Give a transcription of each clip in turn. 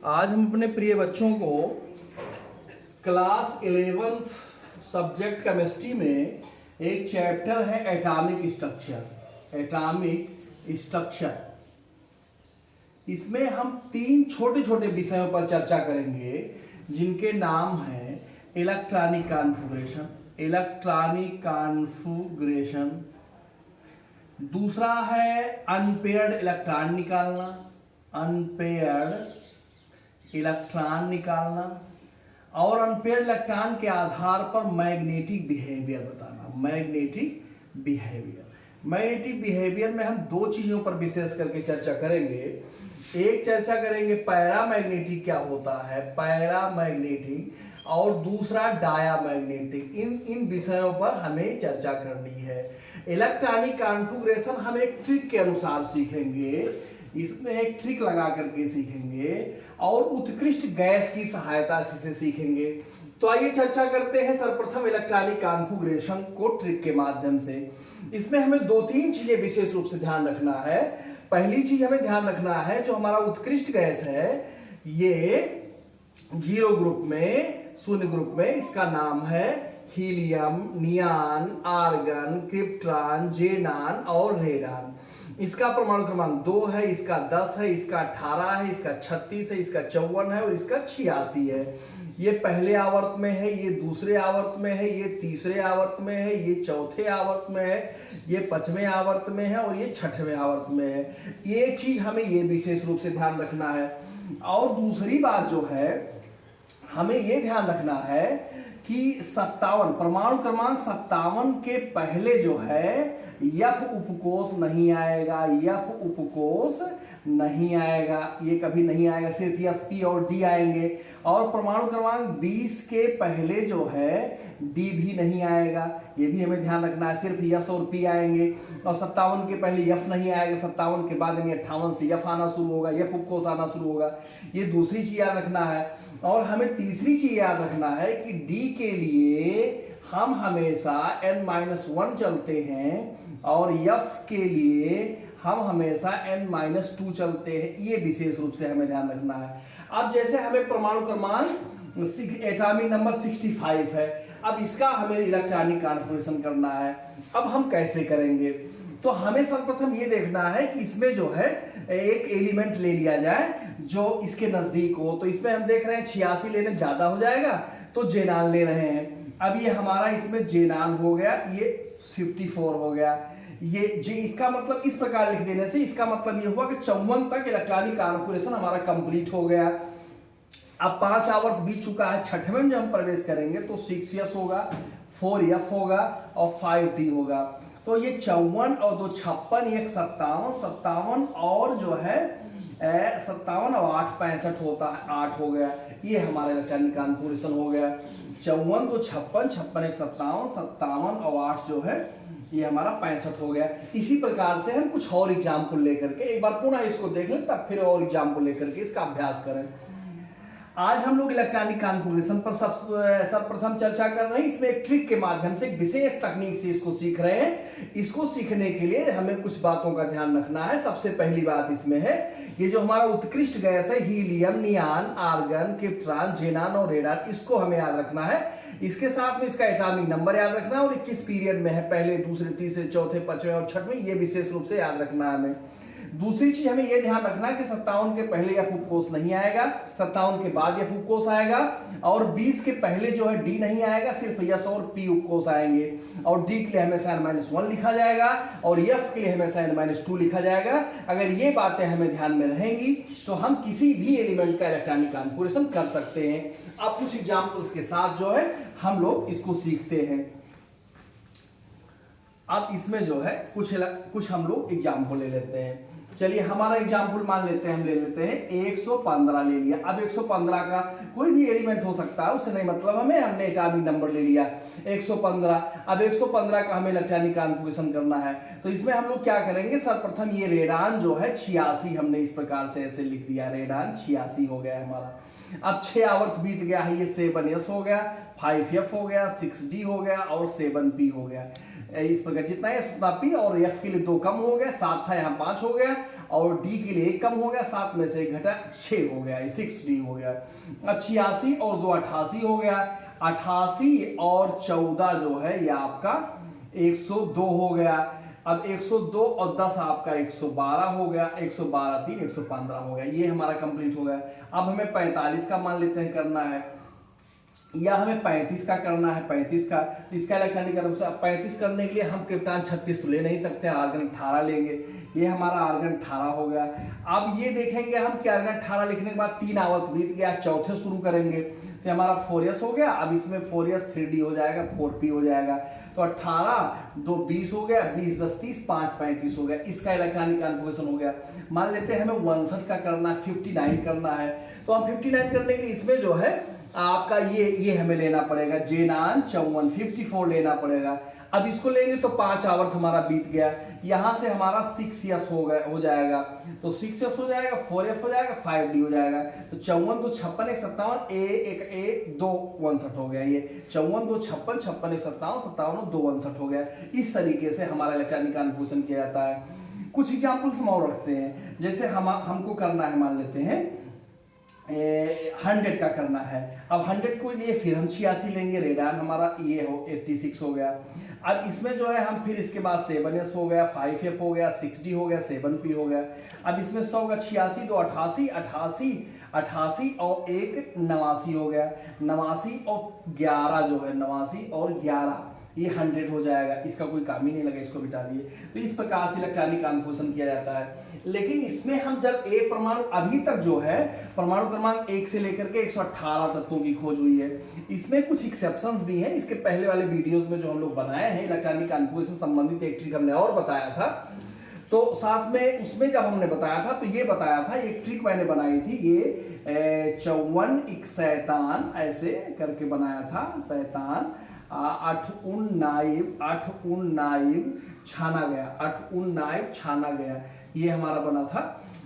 आज हम अपने प्रिय बच्चों को क्लास 11th सब्जेक्ट केमिस्ट्री में एक चैप्टर है एटॉमिक स्ट्रक्चर। इसमें हम 3 छोटे छोटे विषयों पर चर्चा करेंगे जिनके नाम हैं इलेक्ट्रॉनिक कॉन्फ़िगरेशन, दूसरा है अनपेयर्ड इलेक्ट्रॉन निकालना और अनपेयर्ड इलेक्ट्रॉन के आधार पर मैग्नेटिक बिहेवियर बताना। मैग्नेटिक बिहेवियर में हम 2 चीजों पर विशेष करके चर्चा करेंगे। एक चर्चा करेंगे पैरामैग्नेटिक क्या होता है, पैरामैग्नेटिक, और दूसरा डायामैग्नेटिक। इन विषयों पर हमें चर्चा करनी है। इलेक्ट्रॉनिक कॉन्फ़िगरेशन हम एक ट्रिक के अनुसार सीखेंगे, इसमें एक ट्रिक लगा करके सीखेंगे और उत्कृष्ट गैस की सहायता से सीखेंगे। तो आइए चर्चा करते हैं सर्वप्रथम इलेक्ट्रॉनिक कॉन्फ़िगरेशन को ट्रिक के माध्यम से। इसमें हमें 2-3 चीजें विशेष रूप से ध्यान रखना है। पहली चीज हमें ध्यान रखना है, जो हमारा उत्कृष्ट गैस है ये 0 ग्रुप में, 0 ग्रुप में, इसका नाम है हीलियम, नियान, आर्गन, क्रिप्टॉन, जेनान और रेडान। इसका परमाणु क्रमांक 2 है, इसका 10 है, इसका 18 है, इसका 36 है, इसका 54 है और इसका 86 है। ये पहले आवर्त में है, ये दूसरे आवर्त में है, ये तीसरे आवर्त में है, ये चौथे आवर्त में है, ये 5वें आवर्त में है और ये 6वें आवर्त में है। ये चीज हमें ये विशेष रूप से ध्यान रखना है। और दूसरी बात जो है हमें ये ध्यान रखना है कि 57 परमाणु क्रमांक 57 के पहले जो है यफ उपकोष नहीं आएगा, ये कभी नहीं आएगा, सिर्फ एस, पी और डी आएंगे। और परमाणु क्रमांक 20 के पहले जो है डी भी नहीं आएगा, ये भी हमें ध्यान रखना है, सिर्फ एस और पी आएंगे। और 57 के पहले एफ नहीं आएगा, 57 के बाद 58 से एफ आना शुरू होगा, एफ उपकोष आना शुरू होगा। ये दूसरी चीज याद रखना है। और हमें तीसरी चीज याद रखना है कि डी के लिए हम हमेशा n-1 चलते हैं और एफ के लिए हम हमेशा n-2 चलते हैं। ये विशेष रूप से हमें ध्यान रखना है। अब जैसे हमें परमाणु क्रमांक एटॉमिक नंबर 65 है, अब इसका हमें इलेक्ट्रॉनिक कॉन्फ़िगरेशन करना है। अब हम कैसे करेंगे? तो हमें सर्वप्रथम ये देखना है कि इसमें जो है एक एलिमेंट ले लिया जाए जो इसके नजदीक हो। तो इसमें हम देख रहे हैं 86 लेने ज्यादा हो जाएगा तो जेनान ले रहे हैं। अब ये हमारा इसमें जेनान हो गया, ये 54 हो गया। ये जे इसका मतलब इस प्रकार लिख देने से इसका मतलब ये हुआ कि 54 तक इलेक्ट्रॉनिक कॉन्फ़िगरेशन हमारा कंप्लीट हो गया। अब 5 आवर्त बीत चुका है, 6वें में जब हम प्रवेश करेंगे तो 6s होगा, 4f होगा और 5d होगा। तो ये 54 और 2 56, एक 57 और जो है 57 और 8 65 होता है, 8 हो गया। ये हमारा इलेक्ट्रॉनिक कॉन्फ़िगरेशन हो गया। 54 2 56, 56 एक 57, 57 और 8 जो है ये हमारा 65 हो गया। इसी प्रकार से हम कुछ और एग्जाम्पल लेकर के एक बार पुनः इसको देख लें, तब फिर और एग्जाम्पल लेकर के इसका अभ्यास करें। आज हम लोग इलेक्ट्रॉनिक कॉन्फ़िगरेशन पर सर्वप्रथम चर्चा कर रहे हैं। इसमें एक ट्रिक के माध्यम से, विशेष तकनीक से इसको सीख रहे हैं। इसको सीखने के लिए हमें कुछ बातों का ध्यान रखना है। सबसे पहली बात इसमें है, ये जो हमारा उत्कृष्ट गैस है हीलियम, नियान, आर्गन, क्रिप्टॉन, जेनान और रेडान, इसको हमें याद रखना है। इसके साथ में इसका एटॉमिक नंबर याद रखना है और किस पीरियड में है, पहले, दूसरे, तीसरे, चौथे, 5वें और 6वें, ये विशेष रूप से याद रखना है हमें। दूसरी चीज हमें यह ध्यान रखना है कि 57 के पहले एफ उपकोष नहीं आएगा, 57 के बाद एफ उपकोष आएगा और 20 के पहले जो है डी नहीं आएगा, सिर्फ एस और पी उपकोष आएंगे। और डी के लिए हमेशा n-1 लिखा जाएगा और एफ के लिए हमेशा n-2 लिखा जाएगा। अगर ये बातें हमें ध्यान में रहेंगी तो हम किसी भी एलिमेंट का इलेक्ट्रॉनिक कॉन्फ़िगरेशन कर सकते हैं। अब कुछ एग्जाम्पल्स के साथ जो है हम लोग इसको सीखते हैं। अब इसमें जो है कुछ हम लोग एग्जाम्पल ले लेते हैं। चलिए हमारा एग्जाम्पल मान लेते हैं, हम ले लेते हैं 115 ले लिया। अब 115 का कोई भी एलिमेंट हो सकता है, उससे नहीं मतलब हमें, हमने एटॉमिक नंबर ले लिया 115। अब 115 का हमें इलेक्ट्रॉनिक कॉन्फ़िगरेशन करना है। तो इसमें हम लोग क्या करेंगे, सर्वप्रथम ये रेडान जो है 86, हमने इस प्रकार से ऐसे लिख दिया, रेडान 86 हो गया हमारा। अब 6 आवर्त बीत गया है, ये 7s हो गया, 5f हो गया, 6d हो गया और 7p हो गया। इस प्रकार जितना है उतना पी और एफ के लिए 2 कम हो गया, 7 था यहाँ 5 हो गया और डी के लिए 1 कम हो गया, 7 में से 1 घटा 6 हो गया, 6D हो गया। अब 86 और 2 88 हो गया, 88 और 14 जो है ये आपका 102 हो गया। अब 102 और 10 आपका 112 हो गया, 112 3 115 हो गया, ये हमारा कंप्लीट हो गया। अब हमें 45 का मान लेते हैं करना है, या हमें 35 का करना है, 35 का। तो इसका इलेक्ट्रॉनिक करंट 35 करने के लिए हम क्रिप्टॉन 36 तो ले नहीं सकते, आर्गन 18 लेंगे, ये हमारा आर्गन 18 हो गया। अब ये देखेंगे हम कि आर्गन 18 लिखने के बाद 3 आवर्त बीत गया, चौथे शुरू करेंगे, तो हमारा 4s हो गया। अब इसमें 4s 3d हो जाएगा, 4p हो जाएगा, तो 18 2 20 हो गया, 20 10 30 5 35 हो गया, इसका इलेक्ट्रॉनिक कॉन्फ़िगरेशन हो गया। मान लेते हैं हमें 59 का करना है, 59 करना है, तो हम 59 करने के लिए इसमें जो है आपका ये हमें लेना पड़ेगा, J9 54 54 लेना पड़ेगा। अब इसको लेंगे तो 5 आवर्त हमारा बीत गया, यहां से हमारा 6s हो जाएगा, तो 6s हो जाएगा, 4f हो जाएगा, 5d हो जाएगा, तो 54 2 56 1 57 1 2 59 हो गया। ये 54 2 56 56 1 57 57 2 59 हो गया। इस तरीके से हमारा इलेक्ट्रॉनिक कन्वर्जन किया जाता है। कुछ एग्जाम्पल्स हम और रखते हैं, जैसे हमको करना है, मान लेते हैं 100 का करना है। अब 100 को लिए फिर हम 86 लेंगे, रेडान हमारा ये हो 86 हो गया। अब इसमें जो है हम फिर इसके बाद 7s हो गया, 5f हो गया, 6d हो गया, 7p हो गया। अब इसमें 100 का 86 तो 88 88 88 और 1 89 हो गया, 89 और 11 जो है 89 और 11 ये 100 हो जाएगा। इसका कोई काम ही नहीं लगा, इसको बिठा दिए। तो इस प्रकार से इलेक्ट्रॉनिक कन्वर्जन किया जाता है। लेकिन इसमें हम जब एक परमाणु अभी तक जो है परमाणु क्रमांक 1 से लेकर के 118 तत्वों की खोज हुई है, इसमें कुछ एक्सेप्शंस भी हैं। इसके पहले वाले वीडियोस में जो हम लोग बनाए हैं इलेक्ट्रॉनिक कन्वर्जन संबंधित एक ट्रिक हमने और बताया था, तो साथ में उसमें जब हमने बताया था तो ये बताया था, एक ट्रिक मैंने बनाई थी, ये 54 1 शैतान ऐसे करके बनाया था, शैतान 8 उन नाइब छाना गया, 8 उन नाइब छाना गया, ये हमारा बना था।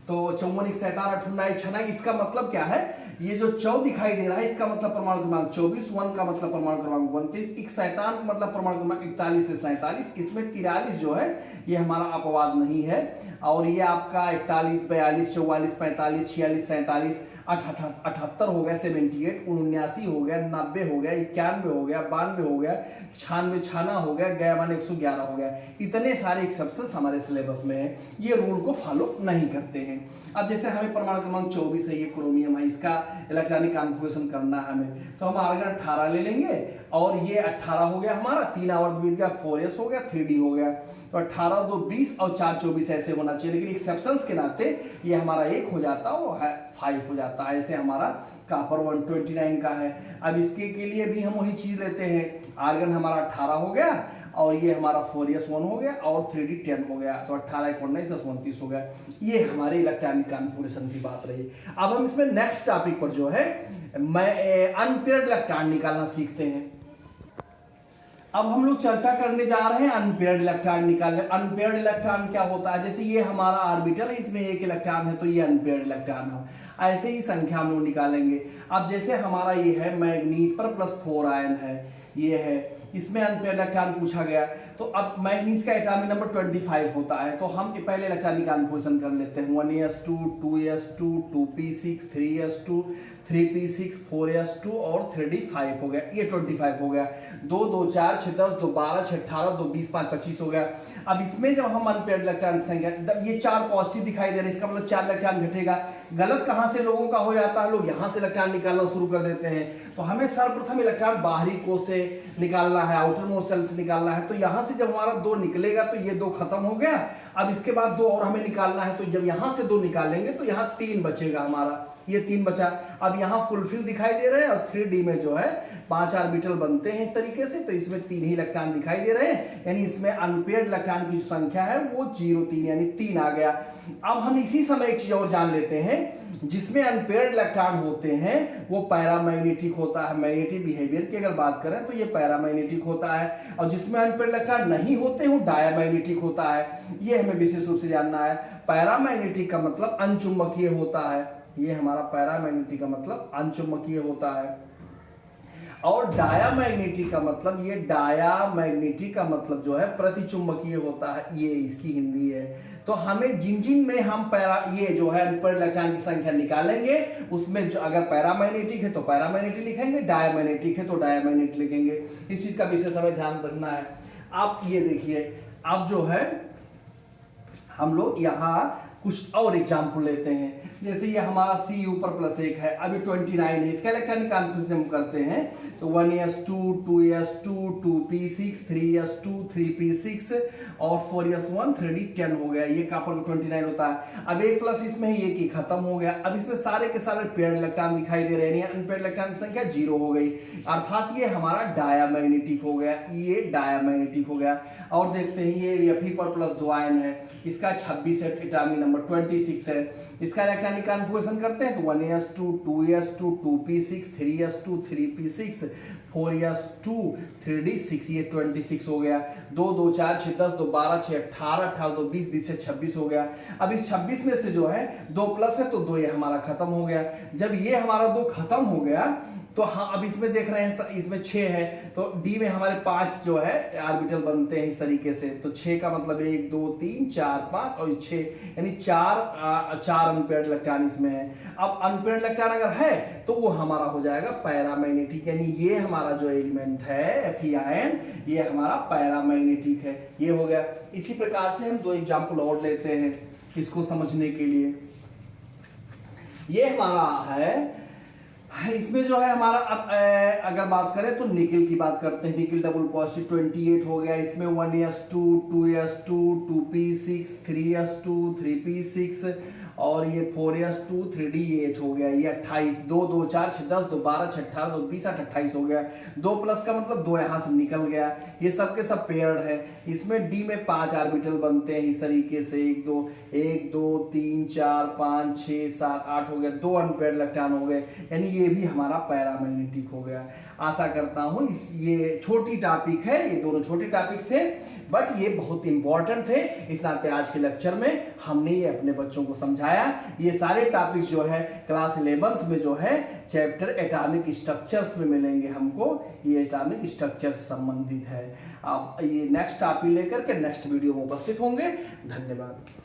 तो 54 1 शैतान 8 उन नाइब छाना, इसका मतलब क्या है, ये जो 4 दिखाई दे रहा है इसका मतलब परमाणु क्रमांक 24, 1 का मतलब परमाणु क्रमांक 29, एक शैतान का मतलब परमाणु क्रमांक 41 से 47, इसमें 43 जो है ये हमारा अपवाद नहीं है, और ये आपका 41 42 44 45 46 47 78 हो गया, 78 79 हो गया, 90 हो गया, 91 हो गया, 92 हो गया, 96 छाना हो गया, गया मान 111 हो गया। इतने सारे एक्सेप्शन हमारे सिलेबस में है, ये रूल को फॉलो नहीं करते हैं। अब जैसे हमें परमाणु क्रमांक 24 है, ये क्रोमियम है, इसका इलेक्ट्रॉनिक कॉन्फ़िगरेशन करना है हमें, तो हम आर्गन 18 ले लेंगे, और ये 18 हो गया हमारा, 3 आवर्त बीत गया, 4s हो गया, 3d हो गया, तो 18 2 20 और 4 24 ऐसे होना चाहिए, लेकिन एक्सेप्शंस के नाते ये हमारा 1 हो जाता है, वो 5 हो जाता है। ऐसे हमारा कॉपर 129 का है। अब इसके के लिए भी हम वही चीज लेते हैं, आर्गन हमारा 18 हो गया, और ये हमारा 4s 1 हो गया, और 3d 10 हो गया, तो 18 1 19 10 29 हो गया। ये हमारे इलेक्ट्रॉनिक कॉन्फ़िगरेशन की बात रही। अब हम इसमें नेक्स्ट टॉपिक पर जो है अनपेयर्ड इलेक्ट्रॉन निकालना सीखते हैं। अब हम लोग चर्चा करने जा रहे हैं अनपेयर्ड इलेक्ट्रॉन निकालने। अनपेयर्ड इलेक्ट्रॉन क्या होता है, जैसे ये हमारा ऑर्बिटल है, इसमें 1 इलेक्ट्रॉन है, तो ये अनपेयर्ड इलेक्ट्रॉन है। ऐसे ही संख्या हम लोग निकालेंगे। अब जैसे हमारा ये है मैग्नीज पर +4 आयन है, ये है, इसमें अनपेयर्ड इलेक्ट्रॉन पूछा गया, तो अब मैग्नीज का एटॉमिक नंबर 25 होता है, तो हम पहले इलेक्ट्रॉनिक कॉन्फ़िगरेशन कर लेते हैं। 1s2 2s2 2p6 3s2 3p6 4s2 और 3d 5 हो गया, ये 25 हो गया। 2 2 4 6 10 2 12 6 18 2 20 5 25 हो गया। अब इसमें जब हम अनपेयर्ड इलेक्ट्रॉन की संख्या, ये 4 पॉजिटिव दिखाई दे रहे हैं, इसका मतलब 4 इलेक्ट्रॉन घटेगा। गलत कहां से लोगों का हो जाता है, लोग यहां से इलेक्ट्रॉन निकालना शुरू कर देते हैं, तो हमें सर्वप्रथम इलेक्ट्रॉन बाहरी कोश से निकालना है, आउटर मोस्ट सेल से निकालना है। तो यहां से जब हमारा 2 निकलेगा तो ये 2 खत्म हो गया। अब इसके बाद 2 और हमें निकालना है, तो जब यहां से 2 निकालेंगे तो यहाँ 3 बचेगा हमारा, ये 3 बचा। अब यहाँ फुलफिल दिखाई दे रहे हैं, और 3d में जो है 5 ऑर्बिटल बनते हैं इस तरीके से, तो इसमें 3 ही इलेक्ट्रॉन दिखाई दे रहे हैं, यानी इसमें अनपेयर्ड इलेक्ट्रॉन की संख्या है वो 0 3 यानी 3 आ गया। अब हम इसी समय एक चीज और जान लेते हैं, जिसमें अनपेयर्ड इलेक्ट्रॉन होते हैं वो पैरामैग्नेटिक होता है। मैग्नेटिक बिहेवियर की अगर बात करें तो ये पैरामैग्नेटिक होता है, और जिसमें अनपेयर्ड इलेक्ट्रॉन नहीं होते वो डायमैग्नेटिक होता है। ये हमें विशेष रूप से जानना है। पैरामैग्नेटिक का मतलब अनचुंबकीय होता है, ये हमारा पैरामैग्नेटिक का मतलब अनचुंबकीय होता है, और डायामैग्नेटिक का मतलब, ये डायामैग्नेटिक का मतलब जो है प्रतिचुंबकीय होता है, ये इसकी हिंदी है। तो हमें जिन जिन में हम पैरा ये जो है अनपेयर्ड इलेक्ट्रॉन की संख्या निकालेंगे उसमें जो अगर पैरामैग्नेटिक है तो पैरामैग्नेटिक लिखेंगे, डायमैग्नेटिक है तो डायमैग्नेटिक लिखेंगे। इस चीज का विशेष हमें ध्यान रखना है। आप ये देखिए, अब जो है हम लोग यहाँ कुछ और एग्जाम्पल लेते हैं। जैसे ये हमारा Cu पर प्लस 1 है, अभी 29 है, इसका इलेक्ट्रॉनिक कॉन्फिगरेशन हम करते हैं तो 1s2 2s2 2p6 3s2 3p6 और 4s1 3d10 हो गया। ये कॉपर 29 होता है। अब एक प्लस इसमें ही एक ही खत्म हो गया। अब इसमें सारे के सारे पेयर्ड इलेक्ट्रॉन दिखाई दे रहे हैं, अनपेयर्ड इलेक्ट्रॉन की संख्या 0 हो गई, अर्थात ये हमारा डायमैग्नेटिक हो गया, ये डायमैग्नेटिक हो गया। और देखते हैं ये Fe पर प्लस 2 आयन है, इसका 26 है, एटॉमिक नंबर 26 है। इसका इलेक्ट्रॉनिक कॉन्फिगरेशन करते हैं तो 1s2 2s2 2p6 3s2 3p6 4s2 3d6, ये 26 हो गया। 2 2 4 6 10 2 12 6 18 18 2 20 20 से 26 हो गया। अब इस 26 में से जो है 2 प्लस है तो 2 ये हमारा खत्म हो गया। जब ये हमारा 2 खत्म हो गया तो हाँ, अब इसमें देख रहे हैं इसमें 6 है तो डी में हमारे 5 जो है ऑर्बिटल बनते हैं इस तरीके से। तो 6 का मतलब 1 2 3 4 5 और 6, यानी 4 अनपेयर्ड इलेक्ट्रॉन इसमें है। अब अनपेयर्ड इलेक्ट्रॉन अगर है तो वो हमारा हो जाएगा पैरामैग्नेटिक, यानी ये हमारा जो एलिमेंट है Fe आयन, ये हमारा पैरामैग्नेटिक है। ये हो गया। इसी प्रकार से हम 2 एग्जाम्पल और लेते हैं इसको समझने के लिए। ये हमारा है, इसमें जो है हमारा अब अगर बात करें तो निकिल की बात करते हैं। निकिल डबल पॉजिटिव 28 हो गया। इसमें 1s2 2s2 2p6 3s2 3p6 और ये 4s2 3d8 हो गया। ये 28 2 2 4 6 10 2 12 6 18 2 20 8 28 हो गया। 2 प्लस का मतलब 2 यहाँ से निकल गया। ये सब के सब पेयर्ड है। इसमें डी में 5 ऑर्बिटल बनते हैं इस तरीके से, 1 2 3 4 5 6 7 8 हो गया। 2 अनपेयर्ड इलेक्ट्रॉन हो गए, यानी ये भी हमारा पैरामैग्नेटिक हो गया। आशा करता हूँ ये छोटी टॉपिक है, ये दोनों छोटे टॉपिक्स थे बट ये बहुत इंपॉर्टेंट थे। इस नाते आज के लेक्चर में हमने ये अपने बच्चों को समझाया। ये सारे टॉपिक्स जो है क्लास 11th में जो है चैप्टर एटॉमिक स्ट्रक्चर्स में मिलेंगे हमको। ये एटॉमिक स्ट्रक्चर से संबंधित है। अब ये नेक्स्ट टॉपिक लेकर के नेक्स्ट वीडियो में उपस्थित होंगे। धन्यवाद।